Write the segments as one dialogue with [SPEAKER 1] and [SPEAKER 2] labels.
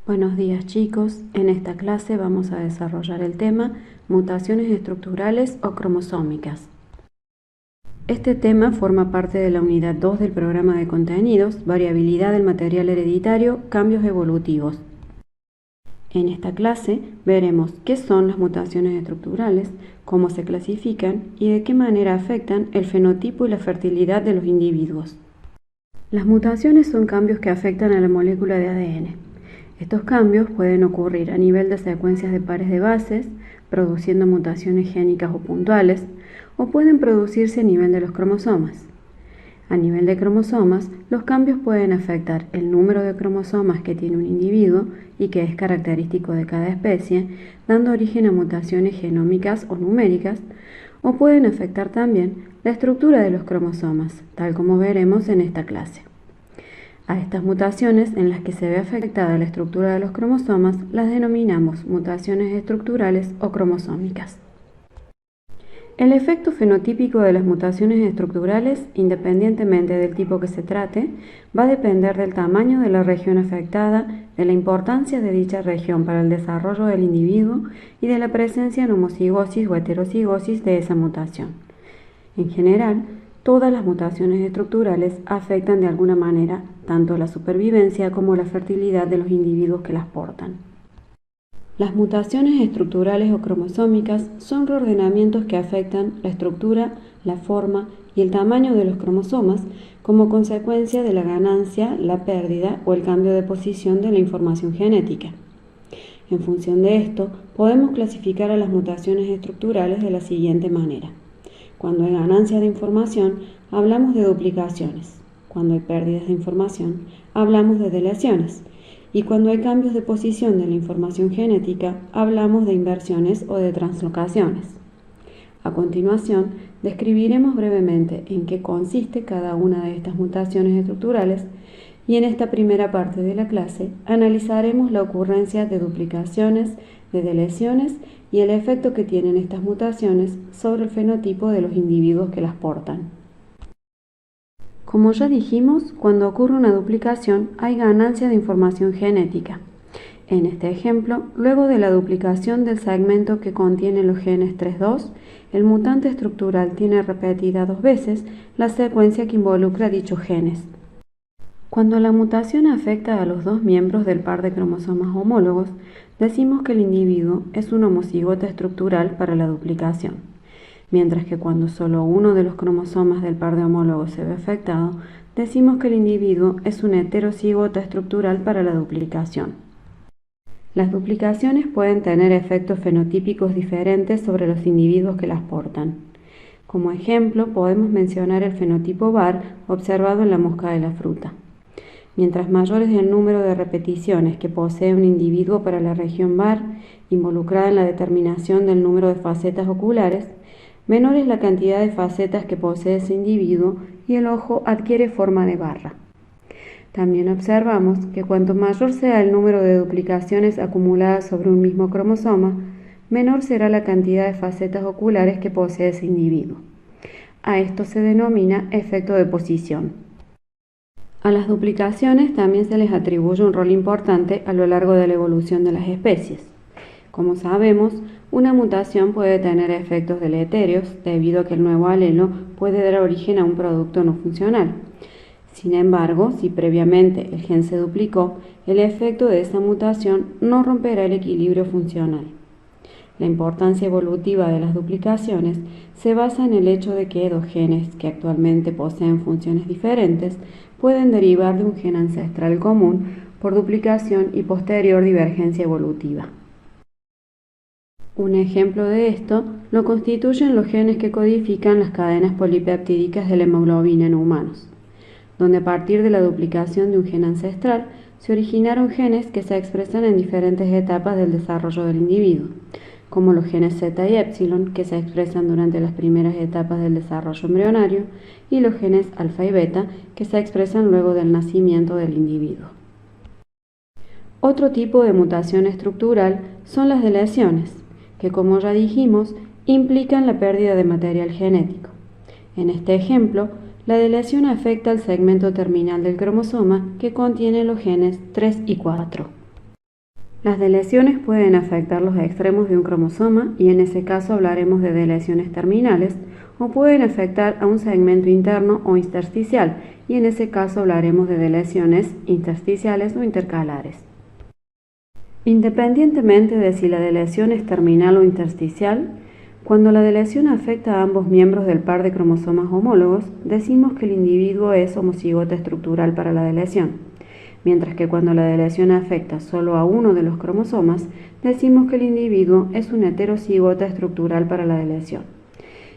[SPEAKER 1] Buenos días chicos, en esta clase vamos a desarrollar el tema mutaciones estructurales o cromosómicas. Este tema forma parte de la unidad 2 del programa de contenidos, variabilidad del material hereditario, cambios evolutivos. En esta clase veremos qué son las mutaciones estructurales, cómo se clasifican y de qué manera afectan el fenotipo y la fertilidad de los individuos. Las mutaciones son cambios que afectan a la molécula de ADN. Estos cambios pueden ocurrir a nivel de secuencias de pares de bases, produciendo mutaciones génicas o puntuales, o pueden producirse a nivel de los cromosomas. A nivel de cromosomas, los cambios pueden afectar el número de cromosomas que tiene un individuo y que es característico de cada especie, dando origen a mutaciones genómicas o numéricas, o pueden afectar también la estructura de los cromosomas, tal como veremos en esta clase. A estas mutaciones en las que se ve afectada la estructura de los cromosomas las denominamos mutaciones estructurales o cromosómicas. El efecto fenotípico de las mutaciones estructurales, independientemente del tipo que se trate, va a depender del tamaño de la región afectada, de la importancia de dicha región para el desarrollo del individuo y de la presencia en homocigosis o heterocigosis de esa mutación. En general, todas las mutaciones estructurales afectan de alguna manera tanto la supervivencia como la fertilidad de los individuos que las portan. Las mutaciones estructurales o cromosómicas son reordenamientos que afectan la estructura, la forma y el tamaño de los cromosomas como consecuencia de la ganancia, la pérdida o el cambio de posición de la información genética. En función de esto, podemos clasificar a las mutaciones estructurales de la siguiente manera. Cuando hay ganancia de información, hablamos de duplicaciones. Cuando hay pérdidas de información, hablamos de deleciones. Y cuando hay cambios de posición de la información genética, hablamos de inversiones o de translocaciones. A continuación, describiremos brevemente en qué consiste cada una de estas mutaciones estructurales y en esta primera parte de la clase analizaremos la ocurrencia de duplicaciones, de deleciones y el efecto que tienen estas mutaciones sobre el fenotipo de los individuos que las portan. Como ya dijimos, cuando ocurre una duplicación hay ganancia de información genética. En este ejemplo, luego de la duplicación del segmento que contiene los genes 3.2, el mutante estructural tiene repetida 2 veces la secuencia que involucra dichos genes. Cuando la mutación afecta a los 2 miembros del par de cromosomas homólogos, decimos que el individuo es un homocigote estructural para la duplicación. Mientras que cuando solo uno de los cromosomas del par de homólogos se ve afectado, decimos que el individuo es un heterocigoto estructural para la duplicación. Las duplicaciones pueden tener efectos fenotípicos diferentes sobre los individuos que las portan. Como ejemplo, podemos mencionar el fenotipo VAR observado en la mosca de la fruta. Mientras mayor es el número de repeticiones que posee un individuo para la región VAR, involucrada en la determinación del número de facetas oculares, menor es la cantidad de facetas que posee ese individuo y el ojo adquiere forma de barra. También observamos que cuanto mayor sea el número de duplicaciones acumuladas sobre un mismo cromosoma, menor será la cantidad de facetas oculares que posee ese individuo. A esto se denomina efecto de posición. A las duplicaciones también se les atribuye un rol importante a lo largo de la evolución de las especies. Como sabemos, una mutación puede tener efectos deletéreos debido a que el nuevo alelo puede dar origen a un producto no funcional. Sin embargo, si previamente el gen se duplicó, el efecto de esa mutación no romperá el equilibrio funcional. La importancia evolutiva de las duplicaciones se basa en el hecho de que 2 genes que actualmente poseen funciones diferentes pueden derivar de un gen ancestral común por duplicación y posterior divergencia evolutiva. Un ejemplo de esto lo constituyen los genes que codifican las cadenas polipeptídicas de la hemoglobina en humanos, donde a partir de la duplicación de un gen ancestral se originaron genes que se expresan en diferentes etapas del desarrollo del individuo, como los genes Z y épsilon que se expresan durante las primeras etapas del desarrollo embrionario y los genes alfa y beta que se expresan luego del nacimiento del individuo. Otro tipo de mutación estructural son las deleciones, que como ya dijimos, implican la pérdida de material genético. En este ejemplo, la deleción afecta al segmento terminal del cromosoma que contiene los genes 3 y 4. Las deleciones pueden afectar los extremos de un cromosoma y en ese caso hablaremos de deleciones terminales, o pueden afectar a un segmento interno o intersticial y en ese caso hablaremos de deleciones intersticiales o intercalares. Independientemente de si la deleción es terminal o intersticial, cuando la deleción afecta a ambos miembros del par de cromosomas homólogos, decimos que el individuo es homocigote estructural para la deleción, mientras que cuando la deleción afecta solo a uno de los cromosomas, decimos que el individuo es un heterocigote estructural para la deleción.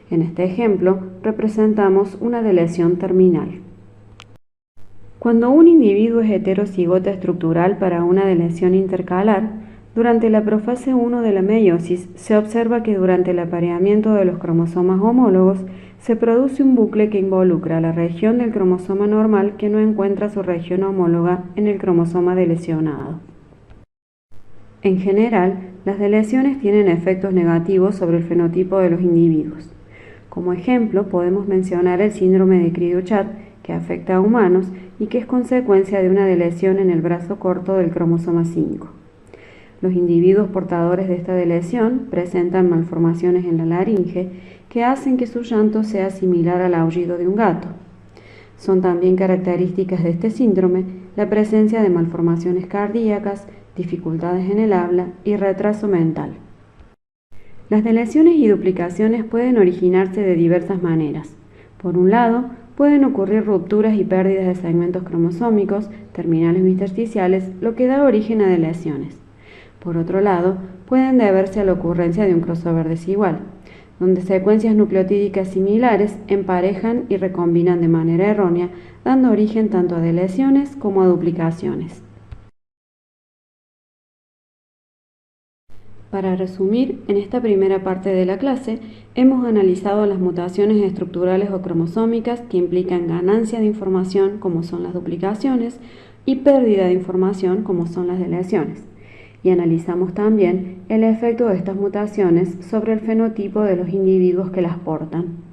[SPEAKER 1] En este ejemplo, representamos una deleción terminal. Cuando un individuo es heterocigote estructural para una deleción intercalar, durante la profase 1 de la meiosis se observa que durante el apareamiento de los cromosomas homólogos se produce un bucle que involucra a la región del cromosoma normal que no encuentra su región homóloga en el cromosoma delecionado. En general, las deleciones tienen efectos negativos sobre el fenotipo de los individuos. Como ejemplo, podemos mencionar el síndrome de Cri-du-Chat, que afecta a humanos y que es consecuencia de una deleción en el brazo corto del cromosoma 5. Los individuos portadores de esta deleción presentan malformaciones en la laringe que hacen que su llanto sea similar al aullido de un gato. Son también características de este síndrome la presencia de malformaciones cardíacas, dificultades en el habla y retraso mental. Las deleciones y duplicaciones pueden originarse de diversas maneras. Por un lado, pueden ocurrir rupturas y pérdidas de segmentos cromosómicos, terminales o intersticiales, lo que da origen a deleciones. Por otro lado, pueden deberse a la ocurrencia de un crossover desigual, donde secuencias nucleotídicas similares emparejan y recombinan de manera errónea, dando origen tanto a deleciones como a duplicaciones. Para resumir, en esta primera parte de la clase hemos analizado las mutaciones estructurales o cromosómicas que implican ganancia de información como son las duplicaciones y pérdida de información como son las deleciones. Y analizamos también el efecto de estas mutaciones sobre el fenotipo de los individuos que las portan.